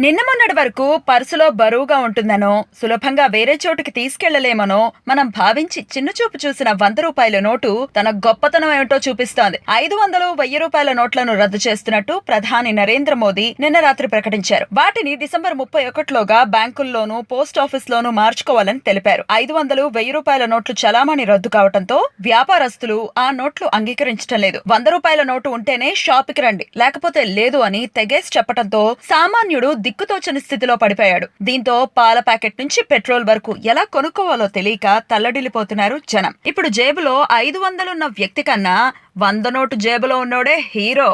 నిన్న మొన్నటి వరకు పర్సులో బరువుగా ఉంటుందనో, సులభంగా వేరే చోటుకి తీసుకెళ్లలేమనో మనం భావించి చిన్నచూపు చూసిన రూ. 100 నోటు తన గొప్పతనం ఏమిటో చూపిస్తోంది. 500, 1000 రూపాయల నోట్లను రద్దు చేస్తున్నట్టు ప్రధాని నరేంద్ర మోదీ నిన్న రాత్రి ప్రకటించారు. వాటిని డిసెంబర్ 31లోగా బ్యాంకుల్లోనూ, పోస్టాఫీస్లోనూ మార్చుకోవాలని తెలిపారు. 500, 1000 రూపాయల నోట్లు చలామణి రద్దు కావడంతో వ్యాపారస్తులు ఆ నోట్లు అంగీకరించడం లేదు. రూ. 100 నోటు ఉంటేనే షాపుకి రండి, లేకపోతే లేదు అని తెగేసి చెప్పడంతో సామాన్యుడు దిక్కుతోచని స్థితిలో పడిపోయాడు. దీంతో పాల ప్యాకెట్ నుంచి పెట్రోల్ వరకు ఎలా కొనుక్కోవాలో తెలియక తల్లడిల్లిపోతున్నారు జనం. ఇప్పుడు జేబులో 500 ఉన్న వ్యక్తి కన్నా 100 నోటు జేబులో ఉన్నోడే హీరో.